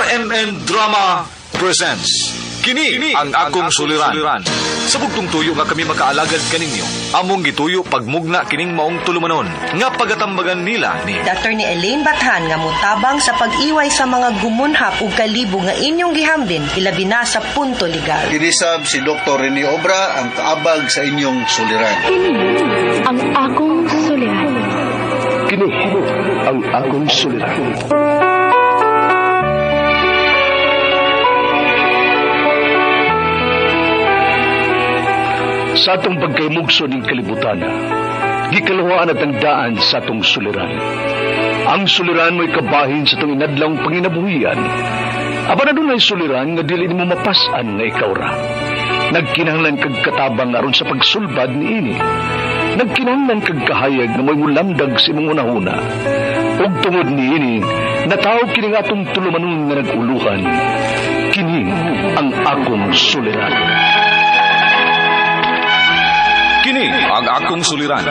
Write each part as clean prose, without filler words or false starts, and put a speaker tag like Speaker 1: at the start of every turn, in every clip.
Speaker 1: RMN Drama presents Kini ang akong suliran. Sa bugtong tuyo nga kami makaalagad kaninyo, among gituyo pagmugna kining maong tulumanon nga pagatambagan nila ni
Speaker 2: Dr. ni Elaine Bathan nga mutabang sa pag-iway sa mga gumunhap ug kalibo nga inyong gihambin ilabi na sa punto legal.
Speaker 3: Kinisab si Dr. Rene Obra ang kaabag sa inyong suliran.
Speaker 4: Kini ang akong suliran.
Speaker 5: Kini ang akong suliran. Sa atong pagkaymugso ng kalibutan, gikalawaan at ang daan sa atong suliran. Ang suliran mo'y kabahin sa itong inadlang panginabuhian. Aba na doon ay suliran nga dili mo mapasan nga ikaw ra. Nagkinahanglan kag katabang aron sa pagsulbad ni ini. Nagkinahanglan kag kahayag na mo'y mulamdag sa imong unahuna. Ug tungod ni ini, natawag kini nga atong tulumanon nga naguluhan. Kini ang akong suliran.
Speaker 1: Kini ang akong suliran.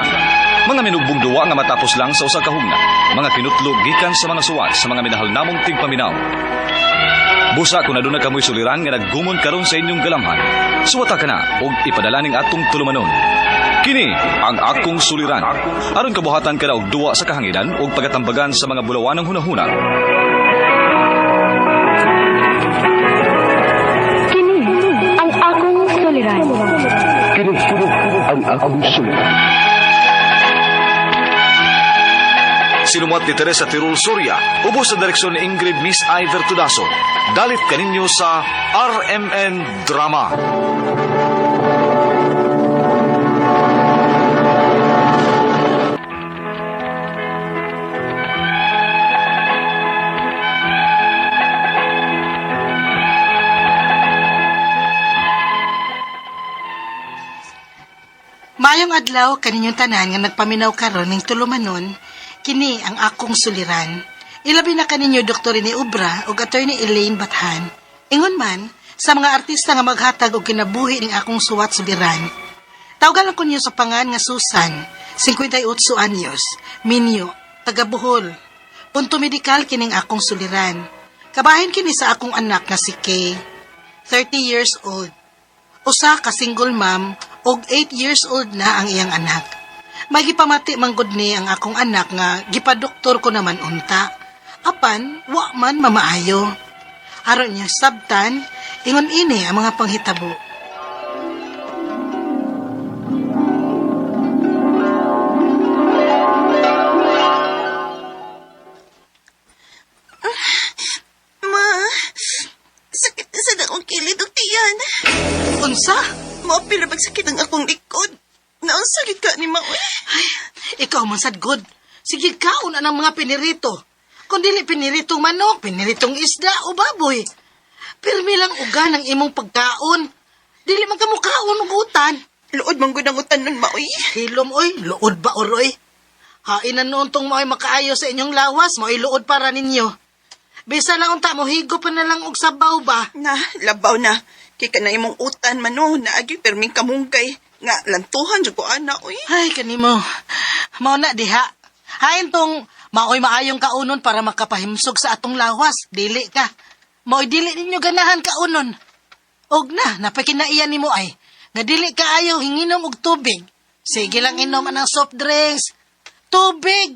Speaker 1: Mga minugbong duwa nga matapos lang sa usa ka hugna. Mga kinutlog gikan sa mga suwat sa mga minahal namong tigpaminaw. Busa kung aduna kamoy suliran nga naggumon karon sa inyong galamhan, suwata ka na og ipadala ning atong tulumanon. Kini ang akong suliran. Aron kabuhatan ka na og duwa sa kahanginan og pagatambagan sa mga bulawanang hunahuna.
Speaker 4: Kini ang akong suliran.
Speaker 5: Kini ang akong suliran.
Speaker 1: Sinumat ni Teresa Tirul Soria, ubos sa direksyon ni Ingrid Miss Iver Tudaso. Dalit kaninyo sa RMN Drama.
Speaker 6: Mayong adlaw kaninyong tanan nga nagpaminaw karon ning tulumanon, kini ang akong suliran. Ilabi na kaninyo Dr. ni Obra ug Attorney Elaine Bathan. Ingon man sa mga artista nga maghatag og kinabuhi ning akong suwat sa biran. Tawgan lang ko niyo sa pangan nga Susan, 58 anyos, Minyo, taga Bohol. Punto medikal kining akong suliran. Kabahin kini sa akong anak nga si Kay, 30 years old. Usa ka single mom og 8 years old na ang iyang anak. May gipamati manggod ni ang akong anak nga gipadoktor ko naman unta. Apan, wa man mamaayo. Aron niya sabtan, ingon ini ang mga panghitabo.
Speaker 7: Ma, sakit na sa akong kilid o tiyan.
Speaker 6: Unsa?
Speaker 7: Maapil na pagsakit ang akong likod. Naunsagit ka ni Maoy.
Speaker 6: Ay, ikaw man sad good. Sige kaon ang mga pinirito. Kung dili piniritong manok, piniritong isda o baboy. Pirmi lang uga ng imong pagkaon. Dili man kamo kaon og utan.
Speaker 7: Luod man gud ang utan nun, Maoy.
Speaker 6: Hilom oy, luod ba oroy? Hain na noon tong mao'y makaayo sa inyong lawas, mao'y luod para ninyo. Bisa lang unta mo higo pa na lang og sabaw ba?
Speaker 7: Na, labaw na. Kay ka na imong utan man no, naagi perming kamunggay. Nga, lantuhan dyan ko ana, uy.
Speaker 6: Ay, kanimo. Mao na diha. Hain tong mao'y maayong kaunon para makapahimsog sa atong lawas. Dili ka. Mao'y dili ninyo ganahan kaunon. Og na, napakinaiyan nimo ay. Nga dili ka ayaw hinginom og tubig. Sige lang inom anang soft drinks. Tubig.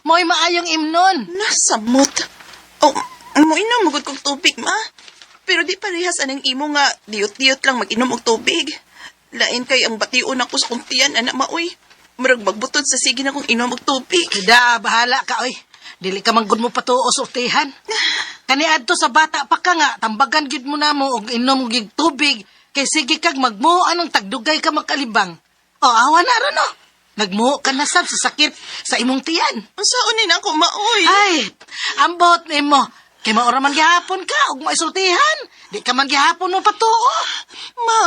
Speaker 6: Mao'y maayong imnon.
Speaker 7: Nasamot. Oh, mo inom magod kong tubig, ma. Pero di parehas anang imo nga diyot-diyot lang mag-inom og tubig. Lain kay ang bation ako sa kong tiyan, anak Maoy. Murag magbutod sa sige na kong inom og tubig.
Speaker 6: Kada, bahala ka, oy. Dili ka manggod mo patuos o tihan. Kaniadto sa bata pa ka nga, tambagan gid mo na mo og inom og tubig. Kay sige kag magmuo anong tagdugay ka makalibang. O, awa na ron, no? Nagmuo ka na sab sa sakit sa imong tiyan.
Speaker 7: Unsaon ni na ako, Maoy?
Speaker 6: Ay, ambot nimo. Kay maura man gihapon ka og maisultihan. Di ka man gihapon mo patuo.
Speaker 7: Ma?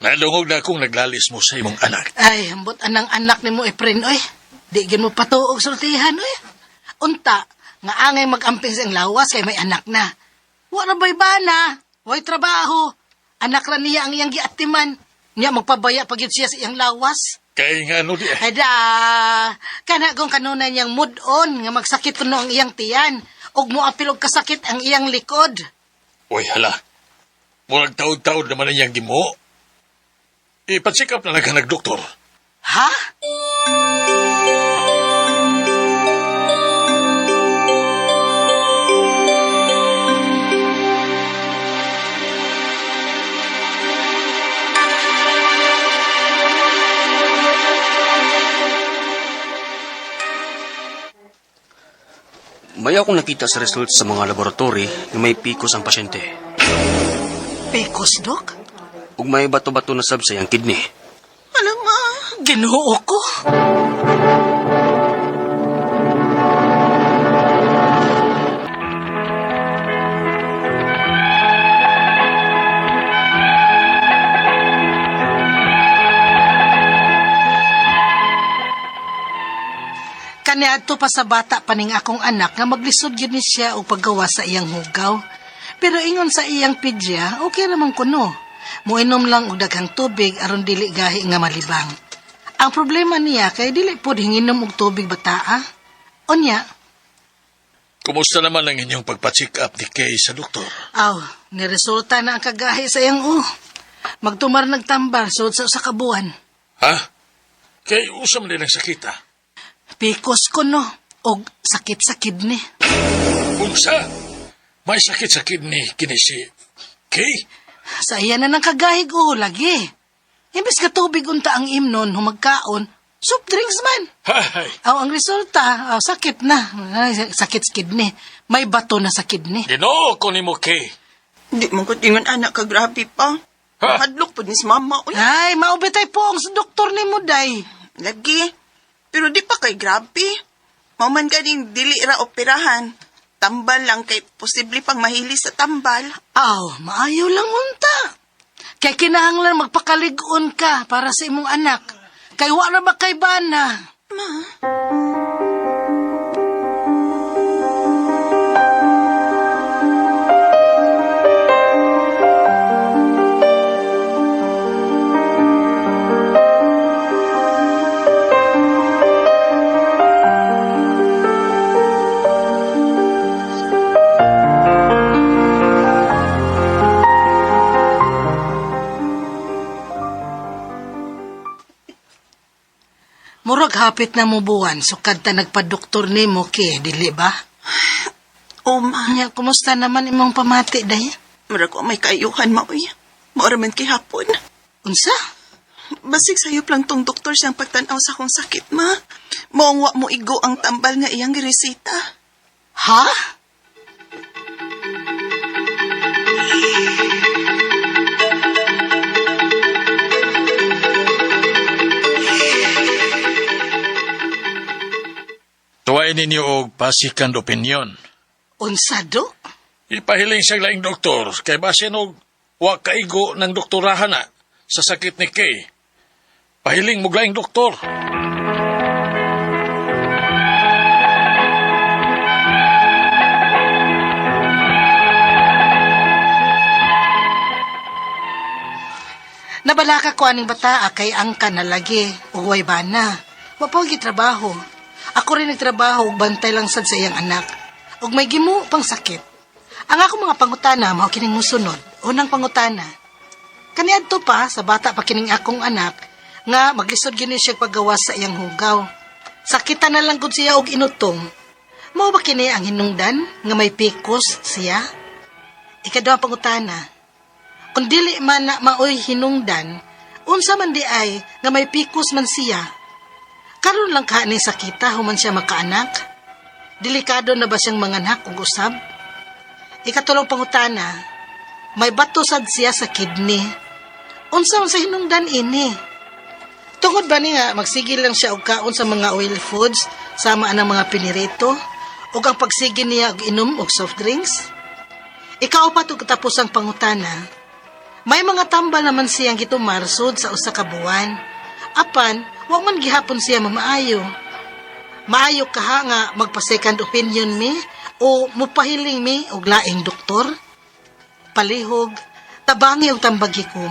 Speaker 8: Nadungog na akong naglalis mo sa imong anak.
Speaker 6: Ay, ambot anang anak nimo Efren, oy. Di gyud mo patuo og sultihan, oy. Unta, nga angay mag-amping sa iyang lawas kay may anak na. Wala ba'y bana? Way trabaho. Anak ra niya ang iyang giatiman. Niya magpabaya pagyud siya sa iyang lawas.
Speaker 8: Kay nga ano di eh.
Speaker 6: Ada, kana kung kanunay niyang mood-on nga magsakit kuno ang iyang tiyan. Ug moapil og kasakit ang iyang likod.
Speaker 8: Uy, hala. Murag taod-taod naman ang iyang gimo. Ipacheck up na lang ka nagdoktor.
Speaker 6: Ha?
Speaker 9: May akong nakita sa results sa mga laboratory na may PCOS ang pasyente.
Speaker 6: Pekos, Dok?
Speaker 9: Ug may bato-bato na sab sa iyang kidney.
Speaker 7: Alam ma.
Speaker 6: Ginoo ko. Kaniadto pa sa bata paning akong anak nga maglisod yun ni siya o paggawa sa iyang hugaw. Pero ingon sa iyang pidya, okay naman kuno. Muinom lang og daghang tubig aron dili gahi nga malibang. Ang problema niya kay dili pod hinginom og tubig bataa. Unya,
Speaker 8: Kumusta naman ang inyong pagpa-check up ni Kay sa doktor?
Speaker 6: niresulta na ang kagahi sa iyang Magtumar nagtambar sud sa kabuan.
Speaker 8: Ha? Kay usam din ang sakita.
Speaker 6: Pikos ko no, og sakit sa kidney.
Speaker 8: Unsa? May sakit sa kidney kini si Kay?
Speaker 6: Sa iya na ng kagahig lagi. Imbes ka tubig unta ang imnon, humagkaon, soft drinks man.
Speaker 8: Hay!
Speaker 6: Ang resulta, sakit na. Sakit sa kidney. May bato na sa kidney.
Speaker 8: Ginoo ko ni mo, Kay.
Speaker 7: Di mo ko tingon anak ka grabe pa.
Speaker 8: Ha?
Speaker 7: Hadlok po ni si mama. Uy,
Speaker 6: Ay, maubitay po ang sa doktor ni Muday.
Speaker 7: lagi. Pero di pa kay grabe. Mauman ka ding dili ra operahan. Tambal lang kay posible pang mahili sa tambal.
Speaker 6: Maayaw lang unta. Kay kinahanglan magpakalig-on ka para sa imong anak. Kay wala ba kay bana?
Speaker 7: Ma,
Speaker 6: Murag hapit na mo buwan, sukad ta nagpa-doktor ni mo, dili ba?
Speaker 7: ma.
Speaker 6: Nya, kumusta naman imong pamati, day?
Speaker 7: Mura ko may kaayuhan, ma. Uy, maura man kihapon.
Speaker 6: Unsa?
Speaker 7: Basig sayop lang tong doktor siyang pagtanaw sa akong sakit, ma. Maong wa mo igo ang tambal nga iyang giresita.
Speaker 6: Ha?
Speaker 8: Tuwain ninyo og second opinion.
Speaker 6: Unsa, Dok?
Speaker 8: Ipahiling sa laing doktor kay basin og wa kaigo ng doktorahan na sa sakit ni Kay. Pahiling mo laing doktor.
Speaker 6: Nabalaka ko aning bata kay angka na lagi, uway bana. Wapawag trabaho. Ako rin nagtrabaho ug bantay lang sad sa iyang anak. Ug may gimu pang sakit. Ang ako mga pangutana mao kining musunod. Unang pangutana. Kaniadto pa sa bata pa kining akong anak nga maglisod gyud siya paggawas sa iyang hugaw. Sakitan na lang gud siya og inutong. Mao ba kini ang hinungdan nga may PCOS siya? Ikaduhang pangutana. Kung dili man na maoy hinungdan, unsa man di ay nga may PCOS man siya? Karon lang ka ni sakita human siya makaanak? Delikado na ba siyang manganak ug usab? Ikatulong pangutana, may bato sad siya sa kidney. Unsa man sa hinungdan ini? Tungod ba ni nga magsigil lang siya og kaon sa mga oil foods sama ang mga pinirito ug ang pagsigil niya og inom og soft drinks? Ikaw pa ito katapos ang pangutana. May mga tambal naman siyang gitumarsod sa usa ka buwan. Apan, wa man gihapon siya mamaayo. Maayo ka ha nga magpa-second opinion mi o mupahiling mi og laing doktor? Palihog, tabangi og tambagi ko.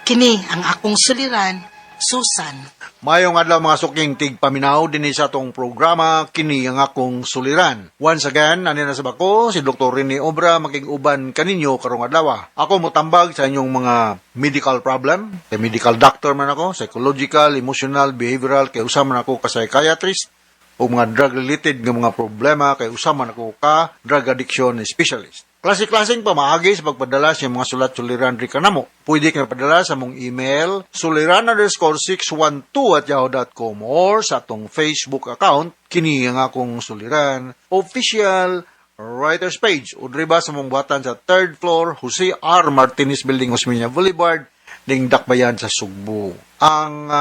Speaker 6: Kini ang akong suliran, Susan.
Speaker 3: Mayong adlaw mga suking tigpaminaw din sa atong programa kini ang akong suliran. Once again, ani na sa bako si Dr. Rene Obra makig-uban kaninyo karong adlaw. Ako motambag sa inyong mga medical problem. Kay medical doctor man ako, psychological, emotional, behavioral, kay usa man ako ka psychiatrist o mga drug-related nga mga problema kay usa man ako ka drug addiction specialist. Klase-klaseng pamaagi sa pagpadala sa mga sulat-suliran ri kanamo. Pwede ka padala sa mong email suliran_612@yahoo.com or sa atong Facebook account kini ang akong suliran official writers page. Udri ba sa mong buhatan sa 3rd floor Jose R. Martinez Building, Osmeña Boulevard, ding Dakbayan sa Sugbo. Ang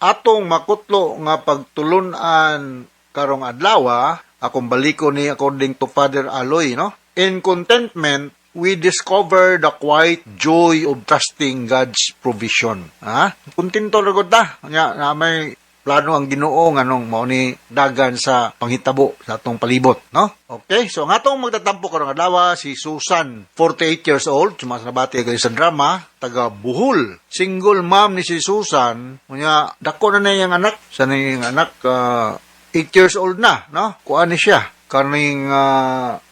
Speaker 3: atong makutlo nga pagtulunan karong adlaw, akong baliko ni according to Father Aloy, no? In contentment, we discover the quiet joy of trusting God's provision. Kontento ra gud ta. Na may plano ang Ginoo nganong mao ni dagan sa panghitabo sa atong palibot, no? Okay, so ang atong magtatampo karong adlaw si Susan, 48 years old, sumasabati gali sa drama, taga Bohol. Single mom ni si Susan, unya dako na niyang anak, sa niyang anak 8 years old na, no? Kuan ni siya kaning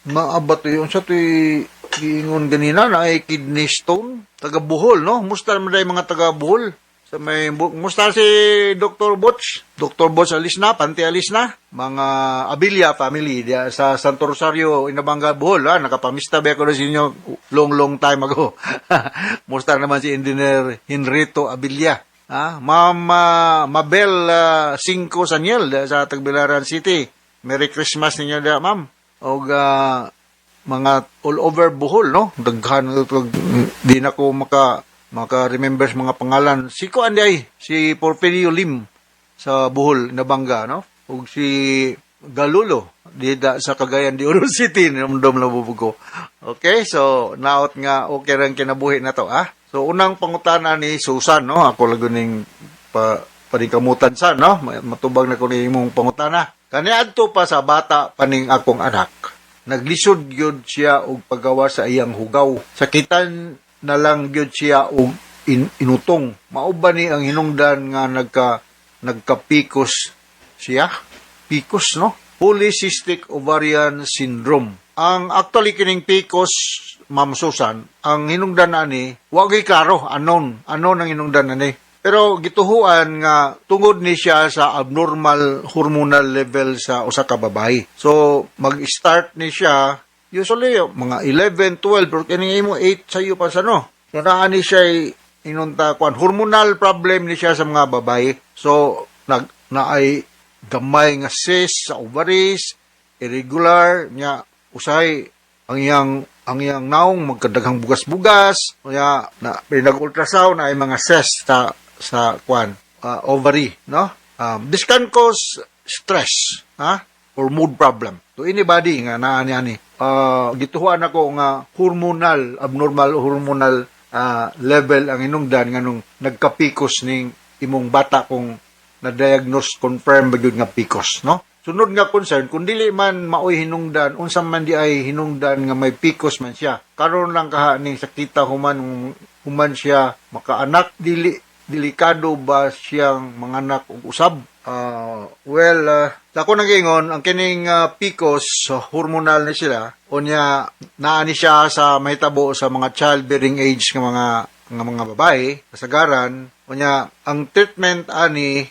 Speaker 3: maabat yun sa tuy giingon ganina na ay kidney stone, taga Bohol, no? Musta man day mga taga Bohol. Sa may musta si Dr. Butch alis na, Panti alis na, mga Abilia family dia sa Santo Rosario, Inabanga, Bohol, nakapamista ba ako na sa inyo long time ago. Musta naman si Engineer Henrito Abilia. Ma'am Mabel 5 Saniel sa Tagbilaran City. Merry Christmas ninyo da, ma'am. O mga all over Bohol, no? Daghan di na ko maka-remember mga pangalan. Si ko anday, si Porfirio Lim sa Bohol, Nabanga, no? O si Galulo, di da sa Cagayan de Oro City, namdom na bubugo. Okay, so naot nga okay rin kinabuhi na to, So unang pangutana ni Susan, no? Ako laguning panikamutan sa, no? Matubag na ko ni imong pangutana. Kaniadto pa sa bata paning akong anak, naglisod gyud siya og paggawa sa iyang hugaw. Sakitan na lang gyud siya og inutong. Mao ba ni ang hinungdan nga nagka-PCOS siya? PCOS, no? Polycystic Ovarian Syndrome. Ang actually kining PCOS, Ma'am Susan, ang hinungdan ani, wag klaro, anon ang hinungdan ani. Pero gituhuan nga tungod ni siya sa abnormal hormonal level sa usa ka babae. So mag-start ni siya usually mga 11, 12 pero kini mo 8 sayo pa sa no. So naa ni siya inunta kwan hormonal problem ni siya sa mga babae. So naay gamay nga cyst sa ovaries, irregular nya usay ang iyang naong magkadaghang bugas-bugas, kaya na pinag-ultrasound na ay mga cyst sa ovary, no? This can cause stress, or mood problem to anybody nga naa ni. Gituhuan ako nga abnormal hormonal level ang inungdan nganong nagka-PCOS ning imong bata kung na-diagnose confirm ba gyud nga PCOS, no? Sunod nga concern, kung dili man maoy hinungdan, unsa man di ay hinungdan nga may PCOS man siya. Karon lang kaha ning sakita human siya makaanak, delikado ba siyang manganak og usab? Ako nag-ingon, ang kining PCOS, hormonal na sila, unya naani siya sa mahitabo sa mga childbearing age ng mga babae, kasagaran, unya ang treatment ani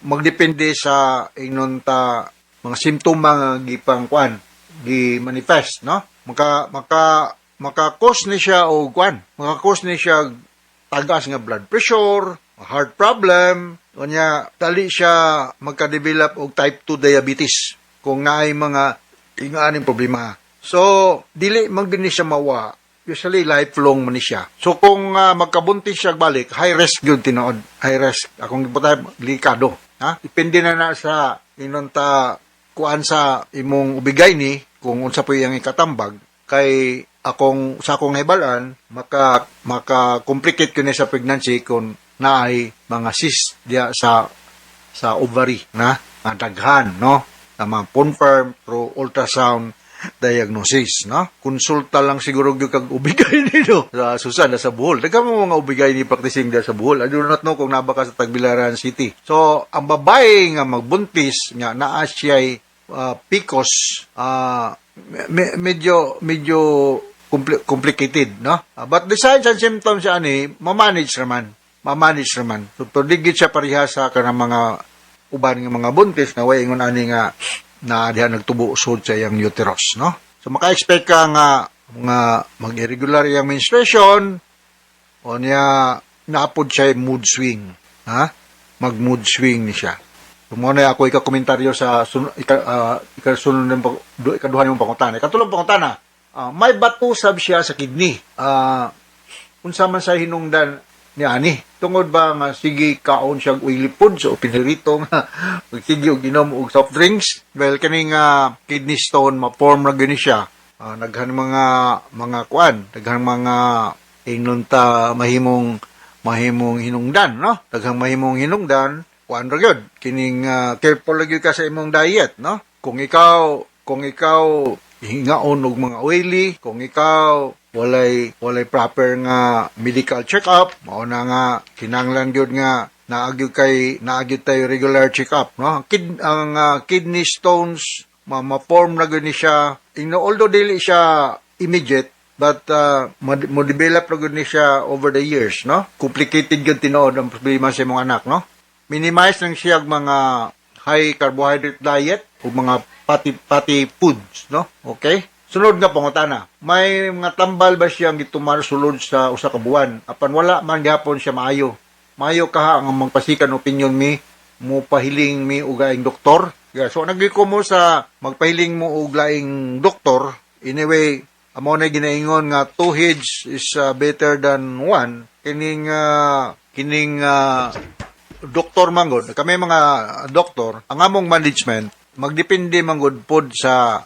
Speaker 3: magdepende sa inunta mga simptoma nga gi-manifest, no? Maka-cause ni siya o maka-cause ni siya tagas nga blood pressure, heart problem, kanya dali siya magka-develop og type 2 diabetes kung naay mga ingaaning problema. So, dili magdini siya mawa. Usually, lifelong man siya. So, kung magkabuntis siya balik, high risk yun tinood. High risk. Akong iputay, delikado. Depende na sa inunta kuan sa imong ubigay ni, kung unsa po yung ikatambag, kay sa akong naibalaan, maka-complicate ko na sa pregnancy kung naay mga cyst diya sa ovary, daghan, no? Na ma-confirm through ultrasound diagnosis, no? Konsulta lang siguro gyud kag ubigay nito sa Susan sa Bohol. Daghang mo mga ubigay ni practicing da sa Bohol. I do not know kung nabaka sa Tagbilaran City. So, ang babae nga magbuntis nga naa siya'y PCOS, medyo complicated, no? But the signs and symptoms siya ani, ma-manage naman. So, digit siya pareha sa kanang mga uban nga mga buntis na way ingon ani nga na diha nagtubo usod sa iyang uterus, no? So, maka-expect ka nga mag-irregular yung menstruation o niya naapod siya mood swing, ha? Mag-mood swing ni siya. So, muna ako ikakomentaryo sa ikaduhan yung pangutana. Ikatulong pangutana, may batusab siya sa kidney. Unsa man sa hinungdan ni ani, tungod ba nga sige kaon siyang oily food so pinirito nga sige og inom og soft drinks, well kaning kidney stone ma-form ra gani siya. Daghan mga kuan, daghan mga ingnon ta mahimong hinungdan, no? Daghang mahimong hinungdan kuan ra gyud kining careful lagi ka sa imong diet, no? Kung ikaw hingaon og mga oily, kung ikaw walay proper nga medical check-up, mao na nga kinahanglan gyud nga naagyo tayo regular check-up, no? Ang kidney stones ma-form na gyud ni siya, although dili siya immediate, but mo develop na gyud ni siya over the years, no? Complicated gyud tinuod ang problema sa imong anak, no? Minimize lang siya mga high carbohydrate diet o mga fatty foods, no? Okay? Sunod nga pangutana, may mga tambal ba siyang gitumar sulod sa usa ka buwan? Apan wala man gyapon siya maayo. Maayo kaha ang magpasikan opinion mi, mo pahiling mi og laing doktor. Yeah, so nagliko mo sa magpahiling mo og laing doktor. Anyway, amo na ginaingon nga two heads is better than one. Kining doktor manggod. Kami mga doktor, ang among management magdepende manggod pod sa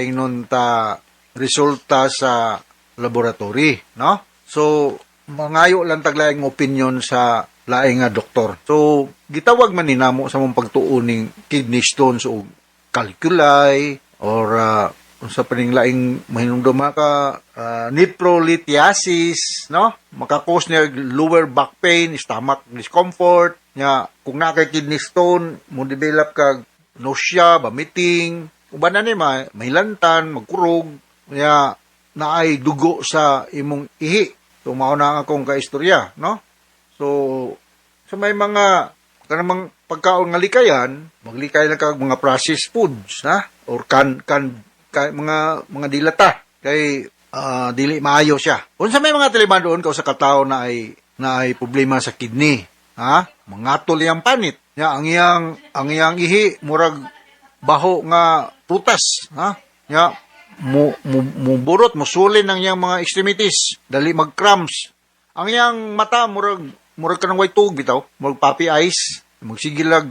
Speaker 3: ingnon ta resulta sa laboratory, no? So, mangayo lang taglaing opinion sa laing nga doktor. So, gitawag man ninamo sa mong pagtuon ning kidney stones o calculi or sa paning laing mahinungdom ka nephrolithiasis, no? Makakos niya lower back pain, stomach discomfort, nya kung na kay kidney stone, mo develop kag nausea, vomiting, uban na ni mahilantan, magkurog, nya naay dugo sa imong ihi. So, mao na akong kaistorya, no? So may mga kanang pagkaon nga likayan, maglikay lang kag mga processed foods, ha? Or mga dilata kay dili maayo siya. Unsa may mga taliban doon sa katao na ay problema sa kidney, ha? Mangatol yang panit. Ya ang iyang ihi murag baho nga prutas, ha? Ya muburot, musulin ang iyang mga extremities, dali mag-cramps. Ang iyang mata murag kanang white tug bitaw, murag puppy eyes, magsigilag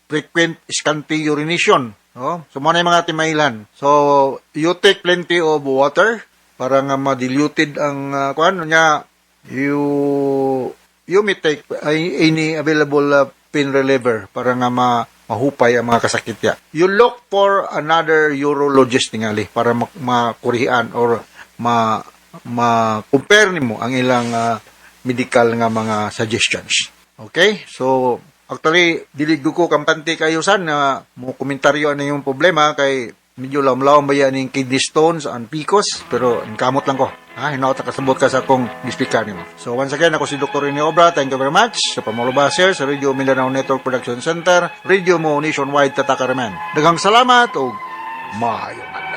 Speaker 3: frequent scanty urination. Oh, so mo na yung mga timailan. So you take plenty of water para nga ma-diluted ang kuan nya. You may take any available pain reliever para nga mahupay ang mga kasakitya. You look for another urologist tingali para makurihan or ma-compare nimo ang ilang medical nga mga suggestions. Okay? So, actually, dilig ko kampante kayo na mo komentaryo ano yung problema kay medyo lamlaw ba yan yung kidney stones and PCOS, pero kamot lang ko. Hinaot kasabot ka sa akong dispika nimo. So, once again, ako si Dr. Rene Obra. Thank you very much sa Pamulubaser, sa Radio Mindanao Network Production Center, Radio mo nationwide Tataka Raman. Daghang salamat o maayong adlaw.